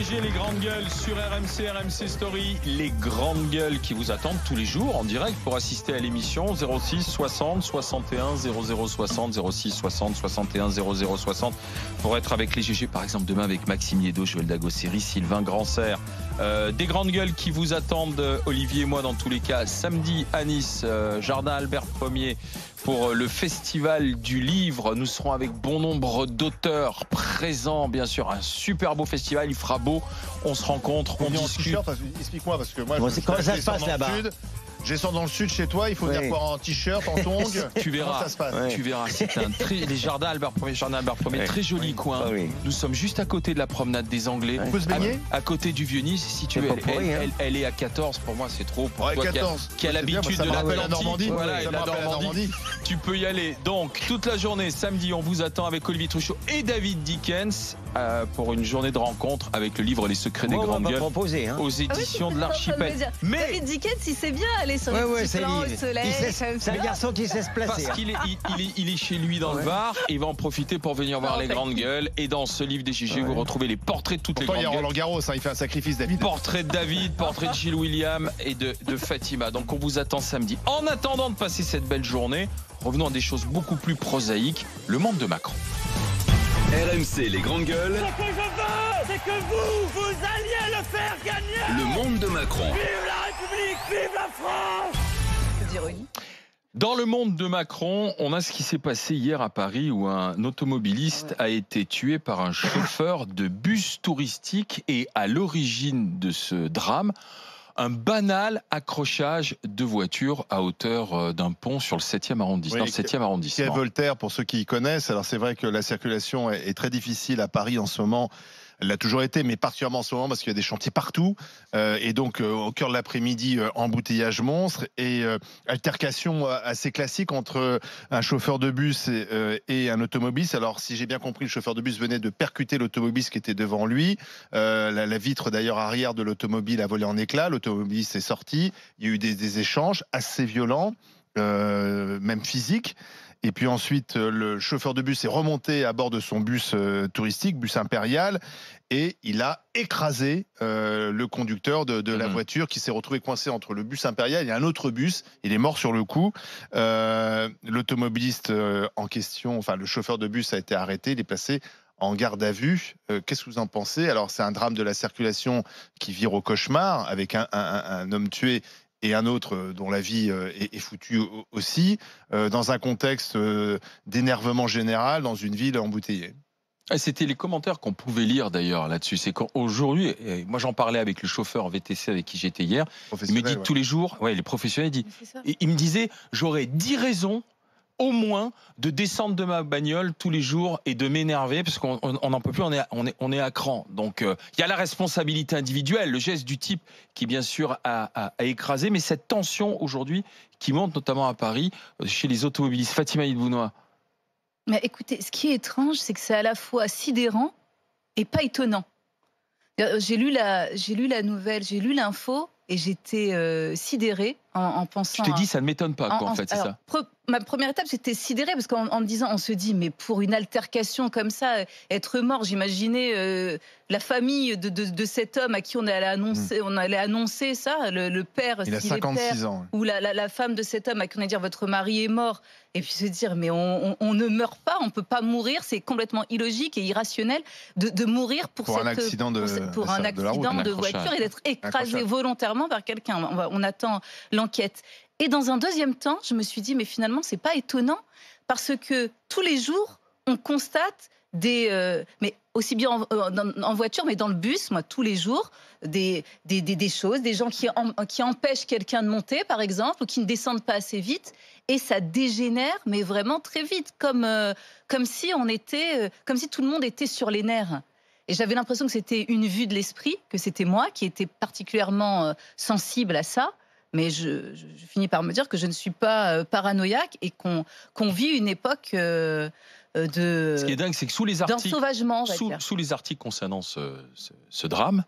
GG, les grandes gueules sur RMC, RMC Story. Les grandes gueules qui vous attendent tous les jours en direct pour assister à l'émission. 06 60 61 00 60, 06 60 61 00 60 pour être avec les GG, par exemple demain avec Maxime Yeddo, Joël Dagosseri, Sylvain Grandserre. Des grandes gueules qui vous attendent, Olivier et moi dans tous les cas, samedi à Nice, Jardin Albert Ier. Pour le festival du livre, nous serons avec bon nombre d'auteurs présents, bien sûr, un super beau festival, il fera beau, on se rencontre, on discute. Explique-moi, parce que moi, comment ça se passe là-bas? Je descends dans le sud chez toi, il faut venir quoi, en t-shirt, en tongs. Tu verras. Comment ça se passe? Tu verras. C'est les jardins Albert Ier, très joli coin. Nous sommes juste à côté de la promenade des Anglais. On peut se baigner à côté du Vieux-Nice, si tu veux. Elle est à 14. Pour moi, c'est trop. Pour toi 14. Qui a l'habitude de la Normandie. Voilà, la Normandie. Tu peux y aller. Donc, toute la journée, samedi, on vous attend avec Olivier Truchot et David Dickens pour une journée de rencontre avec le livre Les Secrets des grandes gueules aux éditions de l'Archipel. Mais David Dickens, il sait bien aller sur les petits plans au soleil. C'est un garçon qui sait se placer. Parce qu'il est chez lui dans le Var. Et il va en profiter pour venir voir les grandes gueules. Et dans ce livre des GG, vous retrouvez les portraits de toutes les grandes gueules. Il y a Roland Garros, il fait un sacrifice, David. Portrait de David, portrait de Gilles William et de Fatima. Donc on vous attend samedi. En attendant de passer cette belle journée, revenons à des choses beaucoup plus prosaïques. Le monde de Macron. RMC, les grandes gueules. Ce que je veux, c'est que vous alliez le faire gagner. Le monde de Macron. Vive la République, vive la France. Dans le monde de Macron, on a ce qui s'est passé hier à Paris où un automobiliste a été tué par un chauffeur de bus touristique et à l'origine de ce drame, un banal accrochage de voitures à hauteur d'un pont sur le 7e arrondissement. Oui, 7e arrondissement. Quai Voltaire, pour ceux qui y connaissent. Alors c'est vrai que la circulation est très difficile à Paris en ce moment. Elle l'a toujours été, mais particulièrement en ce moment parce qu'il y a des chantiers partout. Et donc, au cœur de l'après-midi, embouteillage monstre et altercation assez classique entre un chauffeur de bus et un automobiliste. Alors, si j'ai bien compris, le chauffeur de bus venait de percuter l'automobiliste qui était devant lui. La vitre, d'ailleurs, arrière de l'automobile a volé en éclats. L'automobiliste est sorti. Il y a eu des échanges assez violents, même physiques. Et puis ensuite, le chauffeur de bus est remonté à bord de son bus touristique, bus impérial, et il a écrasé le conducteur de la voiture qui s'est retrouvé coincé entre le bus impérial et un autre bus. Il est mort sur le coup. L'automobiliste en question, enfin le chauffeur de bus a été arrêté, il est placé en garde à vue. Qu'est-ce que vous en pensez? Alors c'est un drame de la circulation qui vire au cauchemar, avec un homme tué et un autre dont la vie est foutue aussi, dans un contexte d'énervement général dans une ville embouteillée. C'était les commentaires qu'on pouvait lire d'ailleurs là-dessus. C'est qu'aujourd'hui, moi j'en parlais avec le chauffeur VTC avec qui j'étais hier, il me dit tous les jours, les professionnels, il me disait, j'aurais 10 raisons au moins de descendre de ma bagnole tous les jours et de m'énerver parce qu'on n'en peut plus, on est à cran. Donc il y a la responsabilité individuelle, le geste du type qui bien sûr a écrasé, mais cette tension aujourd'hui qui monte notamment à Paris chez les automobilistes. Fatima Idbounois. Mais écoutez, ce qui est étrange, c'est que c'est à la fois sidérant et pas étonnant. J'ai lu la nouvelle, j'ai lu l'info et j'étais sidérée en pensant... Tu t'es dit, ça ne m'étonne pas, quoi, en fait, c'est ça. Ma première étape, j'étais sidérée parce qu'en me disant, on se dit, mais pour une altercation comme ça, être mort, j'imaginais la famille de cet homme à qui on allait annoncer ça, le père, il a 56 ans. Ou la femme de cet homme à qui on allait dire, votre mari est mort, et puis se dire, mais on ne meurt pas, on ne peut pas mourir, c'est complètement illogique et irrationnel de mourir pour un accident de voiture et d'être écrasé volontairement par quelqu'un. On attend l'enquête. Et dans un deuxième temps, je me suis dit, mais finalement, c'est pas étonnant, parce que tous les jours, on constate mais aussi bien en voiture, mais dans le bus, moi, tous les jours, des choses, des gens qui empêchent quelqu'un de monter, par exemple, ou qui ne descendent pas assez vite, et ça dégénère, mais vraiment très vite, comme si tout le monde était sur les nerfs. Et j'avais l'impression que c'était une vue de l'esprit, que c'était moi qui étais particulièrement sensible à ça. Mais je finis par me dire que je ne suis pas paranoïaque et qu'on vit une époque Ce qui est dingue, c'est que sous les articles concernant ce drame,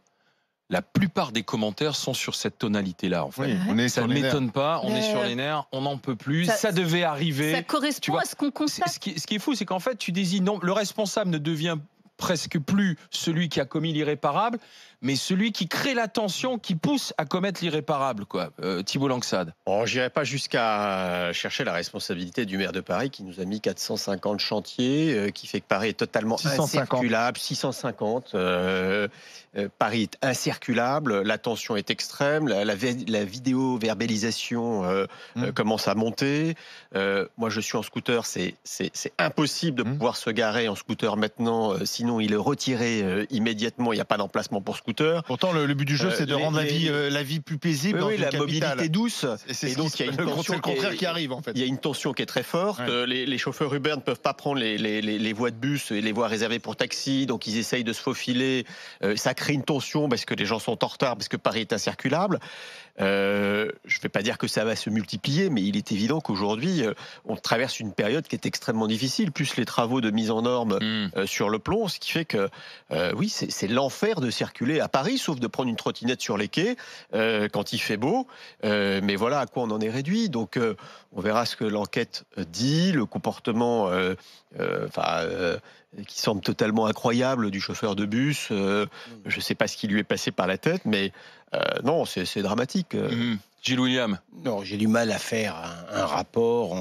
la plupart des commentaires sont sur cette tonalité-là. En fait. Ça ne m'étonne pas, on est sur les nerfs, on n'en peut plus, ça devait arriver. Ça correspond à ce qu'on constate. Ce qui est fou, c'est qu'en fait, tu désignes, non, le responsable ne devient presque plus celui qui a commis l'irréparable, mais celui qui crée la tension, qui pousse à commettre l'irréparable, quoi. Thibault Langsade. Oh, j'irai pas jusqu'à chercher la responsabilité du maire de Paris qui nous a mis 450 chantiers, qui fait que Paris est totalement 650. incirculable. 650. Paris est incirculable, la tension est extrême, la vidéo-verbalisation commence à monter. Moi, je suis en scooter, c'est impossible de pouvoir se garer en scooter maintenant, sinon il est retiré immédiatement, il n'y a pas d'emplacement pour scooter. Pourtant, le but du jeu, c'est de rendre la vie plus paisible dans une la capitale. mobilité douce. Et donc, il y a une tension, le contraire qui arrive, en fait. Il y a une tension qui est très forte. Ouais. Les chauffeurs Uber ne peuvent pas prendre les voies de bus et les voies réservées pour taxi, donc ils essayent de se faufiler. Ça crée une tension parce que les gens sont en retard, parce que Paris est incirculable. Je ne vais pas dire que ça va se multiplier, mais il est évident qu'aujourd'hui, on traverse une période qui est extrêmement difficile, plus les travaux de mise en norme sur le plomb, ce qui fait que, oui, c'est l'enfer de circuler à Paris, sauf de prendre une trottinette sur les quais quand il fait beau. Mais voilà à quoi on en est réduit. Donc, on verra ce que l'enquête dit, le comportement qui semble totalement incroyable du chauffeur de bus. Je ne sais pas ce qui lui est passé par la tête, mais non, c'est dramatique. Gilles William. Non, j'ai du mal à faire un rapport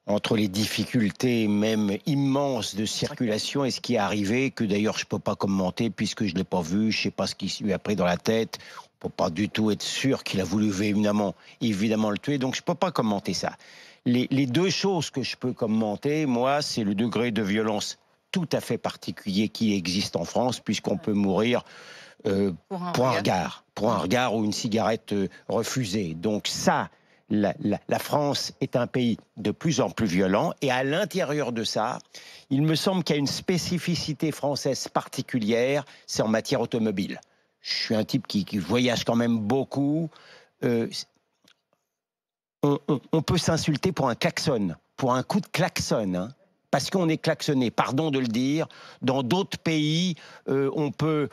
entre les difficultés même immenses de circulation et ce qui est arrivé, que d'ailleurs je ne peux pas commenter puisque je ne l'ai pas vu, je ne sais pas ce qui lui a pris dans la tête. On ne peut pas du tout être sûr qu'il a voulu évidemment le tuer, donc je ne peux pas commenter ça. Les deux choses que je peux commenter, moi, c'est le degré de violence tout à fait particulier qui existe en France, puisqu'on peut mourir pour un regard ou une cigarette refusée. Donc ça, la France est un pays de plus en plus violent, et à l'intérieur de ça, il me semble qu'il y a une spécificité française particulière, c'est en matière automobile. Je suis un type qui voyage quand même beaucoup. On peut s'insulter pour un klaxon, pour un coup de klaxon, hein, parce qu'on est klaxonné, pardon de le dire. Dans d'autres pays, on peut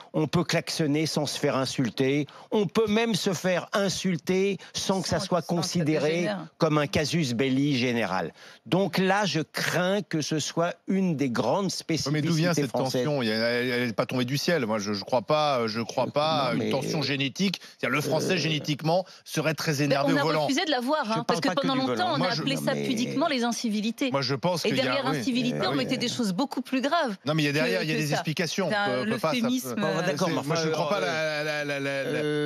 klaxonner sans se faire insulter. On peut même se faire insulter sans que ça soit considéré comme un casus belli général. Donc là, je crains que ce soit une des grandes spécificités françaises. Mais d'où vient cette tension ? Elle n'est pas tombée du ciel. Moi, je ne crois pas à une tension génétique. C'est-à-dire, le Français, génétiquement, serait très énervé au volant. On a refusé de la voir, parce que pendant longtemps, on a appelé ça pudiquement les incivilités. Moi, je pense qu'il y a... on mettait des choses beaucoup plus graves. Non, mais derrière, il y a des explications. L'euphémisme. D'accord, moi, je ne crois pas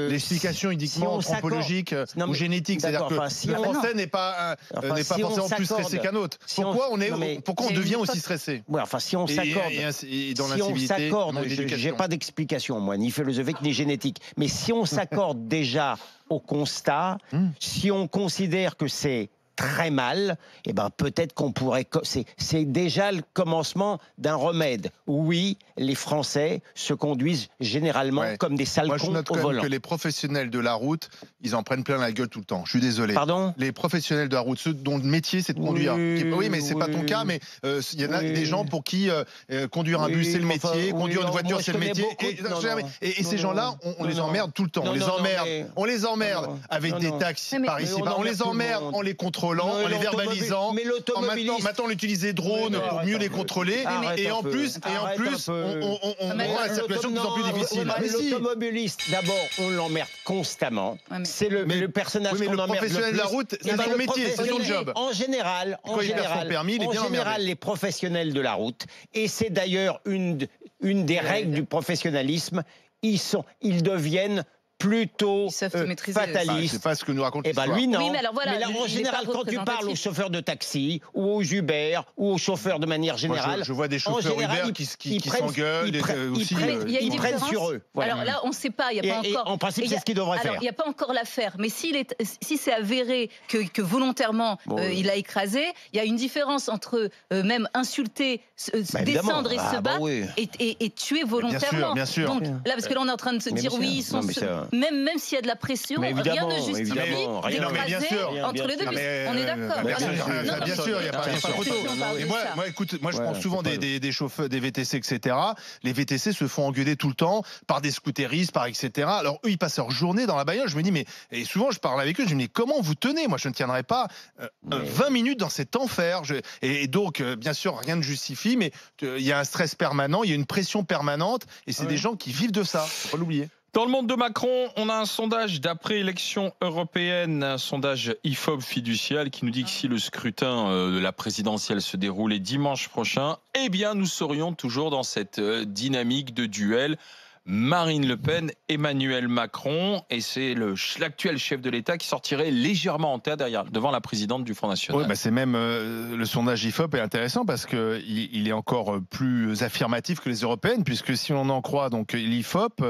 l'explication uniquement anthropologique ou génétique. C'est-à-dire que le Français n'est pas forcément plus stressé qu'un autre. Pourquoi on devient aussi stressé ? Enfin, si on s'accorde, j'ai pas d'explication, moi, ni philosophique ni génétique. Mais si on s'accorde déjà au constat, si on considère que c'est très mal, eh ben peut-être qu'on pourrait... C'est déjà le commencement d'un remède. Oui, les Français se conduisent généralement comme des sales cons au volant. Moi, je note quand même que les professionnels de la route, ils en prennent plein la gueule tout le temps. Je suis désolé. Pardon ? Les professionnels de la route, ceux dont le métier, c'est de conduire. Oui, mais c'est pas ton cas, mais il y en a des gens pour qui conduire un bus, c'est le métier, conduire une voiture, c'est le métier. Et ces gens-là, on les emmerde tout le temps. On les emmerde avec des taxes par ici. On les emmerde en les contrôlant, en les verbalisant. Maintenant, on utilise des drones pour mieux les contrôler. Et en plus, on rend la circulation de plus en plus difficile. Mais l'automobiliste, d'abord, on l'emmerde constamment. C'est le personnage qu'on emmerde le plus. Le professionnel de la route, c'est son métier, c'est son job. En général, les professionnels de la route, et c'est d'ailleurs une des règles du professionnalisme, ils deviennent plutôt fataliste. C'est pas ce que nous raconte l'histoire. Lui, non. Oui, mais alors voilà, mais là, en général, quand tu parles aux chauffeurs de taxi ou aux Uber ou aux chauffeurs de manière générale... Moi, je vois des chauffeurs Uber qui s'engueulent. Ils prennent sur eux. Alors là, on ne sait pas. Il y a pas encore... En principe, c'est ce qu'ils devraient faire. Il n'y a pas encore l'affaire. Mais si c'est avéré que volontairement il a écrasé, il y a une différence entre même insulter, descendre et se battre et tuer volontairement. Bien sûr. Donc là, parce que là, on est en train de se dire oui, ils sont... même s'il y a de la pression, rien ne justifie d'écraser entre les deux. On est d'accord. Bien sûr, il n'y a pas de. Et moi, écoute, je prends souvent des chauffeurs, des VTC, etc. Les VTC se font engueuler tout le temps par des scooteristes, par etc. Alors eux, ils passent leur journée dans la bagnole. Je me dis, et souvent je parle avec eux, je me dis, comment vous tenez? Moi, je ne tiendrai pas 20 minutes dans cet enfer. Et donc, bien sûr, rien ne justifie, mais il y a un stress permanent, il y a une pression permanente, et c'est des gens qui vivent de ça. Faut pas l'oublier. Dans le monde de Macron, on a un sondage d'après élection européenne, un sondage IFOP fiducial qui nous dit que si le scrutin de la présidentielle se déroulait dimanche prochain, eh bien nous serions toujours dans cette dynamique de duel. Marine Le Pen, Emmanuel Macron, et c'est l'actuel chef de l'État qui sortirait légèrement en tête devant la présidente du Front National. Oui, c'est même le sondage IFOP est intéressant parce que il est encore plus affirmatif que les européennes, puisque si on en croit donc l'IFOP,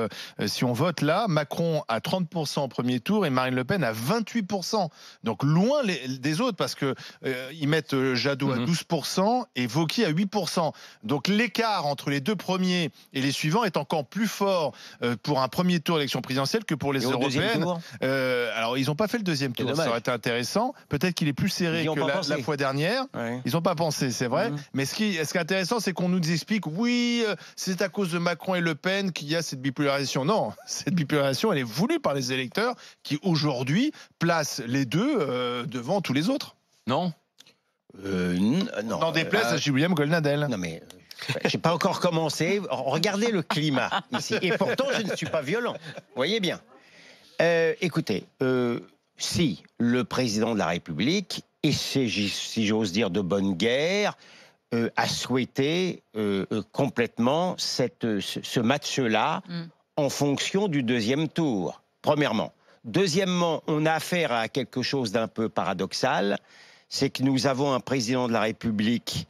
si on vote là, Macron à 30% au premier tour et Marine Le Pen à 28%, donc loin des autres parce que ils mettent Jadot à 12% et Wauquiez à 8%. Donc l'écart entre les deux premiers et les suivants est encore plus fort pour un premier tour d'élection présidentielle que pour les européennes. Alors, ils n'ont pas fait le deuxième tour. Ça aurait été intéressant. Peut-être qu'il est plus serré que la fois dernière. Ouais. Ils n'ont pas pensé, c'est vrai. Mais ce qui est intéressant, c'est qu'on nous explique, oui, c'est à cause de Macron et Le Pen qu'il y a cette bipolarisation. Non, cette bipolarisation, elle est voulue par les électeurs qui, aujourd'hui, placent les deux devant tous les autres. Non. Non. N'en déplaise à William Goldnadel. Non, mais... J'ai pas encore commencé. Regardez le climat ici. Et pourtant, je ne suis pas violent. Voyez bien. Écoutez, si le président de la République, et c'est, si j'ose dire, de bonne guerre, a souhaité complètement ce match-là en fonction du deuxième tour, premièrement. Deuxièmement, on a affaire à quelque chose d'un peu paradoxal, c'est que nous avons un président de la République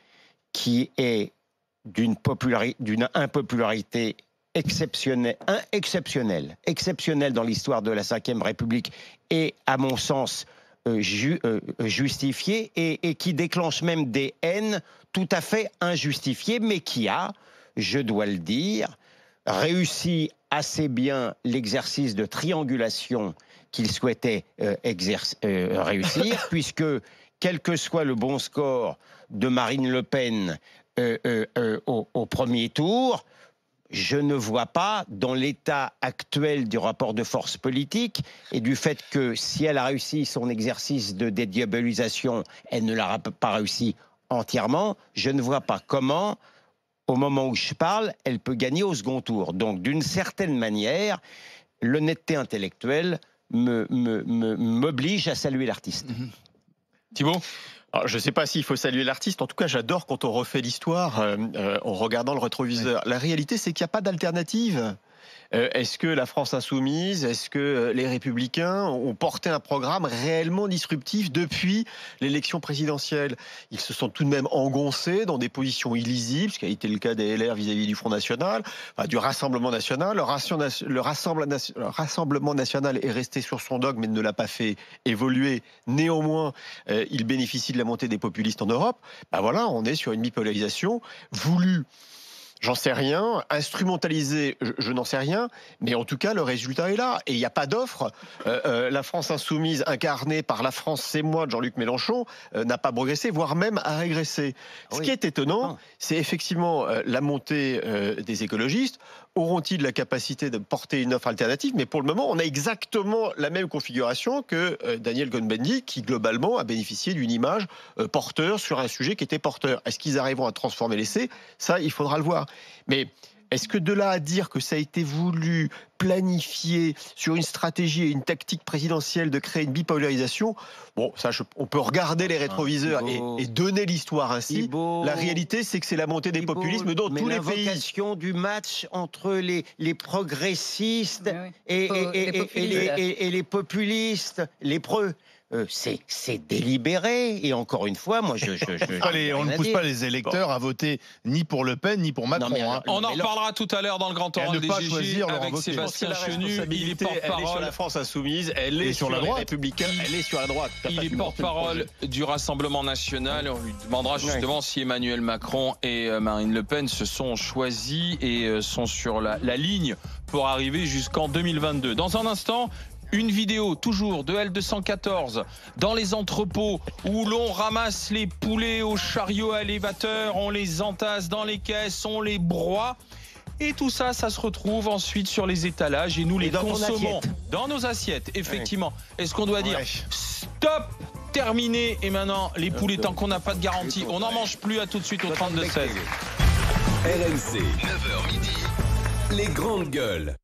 qui est d'une impopularité exceptionnelle dans l'histoire de la Ve République et, à mon sens, justifiée et qui déclenche même des haines tout à fait injustifiées, mais qui a, je dois le dire, réussi assez bien l'exercice de triangulation qu'il souhaitait réussir, puisque, quel que soit le bon score de Marine Le Pen au premier tour, je ne vois pas, dans l'état actuel du rapport de force politique et du fait que si elle a réussi son exercice de dédiabolisation, elle ne l'a pas réussi entièrement, je ne vois pas comment, au moment où je parle, elle peut gagner au second tour. Donc, d'une certaine manière, l'honnêteté intellectuelle m'oblige à saluer l'artiste. Thibault ? Alors, je ne sais pas s'il faut saluer l'artiste. En tout cas, j'adore quand on refait l'histoire en regardant le rétroviseur. La réalité, c'est qu'il n'y a pas d'alternative. Est-ce que la France insoumise, est-ce que les Républicains ont porté un programme réellement disruptif depuis l'élection présidentielle? Ils se sont tout de même engoncés dans des positions illisibles, ce qui a été le cas des LR vis-à-vis du Front National, du Rassemblement National. Le Rassemblement National est resté sur son dogme mais ne l'a pas fait évoluer. Néanmoins, il bénéficie de la montée des populistes en Europe. Voilà, on est sur une bipolarisation voulue. J'en sais rien, instrumentalisé, je n'en sais rien, mais en tout cas, le résultat est là. Et il n'y a pas d'offre. La France insoumise, incarnée par la France, c'est moi de Jean-Luc Mélenchon, n'a pas progressé, voire même a régressé. Ce qui est étonnant, c'est effectivement la montée des écologistes. Auront-ils la capacité de porter une offre alternative? Mais pour le moment, on a exactement la même configuration que Daniel Cohn-Bendit, qui globalement a bénéficié d'une image porteur sur un sujet qui était porteur. Est-ce qu'ils arriveront à transformer l'essai? Ça, il faudra le voir. Mais est-ce que de là à dire que ça a été voulu, planifié sur une stratégie et une tactique présidentielle de créer une bipolarisation, bon, ça, on peut regarder les rétroviseurs et donner l'histoire ainsi. La réalité, c'est que c'est la montée des populismes dans tous les pays. L'invocation du match entre les progressistes et les populistes, les preux. c'est délibéré. Et encore une fois, moi, on ne pousse pas les électeurs à voter ni pour Le Pen, ni pour Macron. On en reparlera tout à l'heure dans le grand oral des GG avec Sébastien Chenu. Il est porte-parole. Elle est sur la France insoumise, elle est sur la droite républicaine, elle est sur la droite. Il est porte-parole du Rassemblement national. On lui demandera justement si Emmanuel Macron et Marine Le Pen se sont choisis et sont sur la ligne pour arriver jusqu'en 2022. Dans un instant, une vidéo toujours de L214 dans les entrepôts où l'on ramasse les poulets au chariot à élévateur, on les entasse dans les caisses, on les broie. Et tout ça, ça se retrouve ensuite sur les étalages et nous les consommons dans nos assiettes, effectivement. Est-ce qu'on doit dire stop, terminé, et maintenant les poulets, tant qu'on n'a pas de garantie, on n'en mange plus, à tout de suite au 32-16. RMC, 9h midi, les grandes gueules.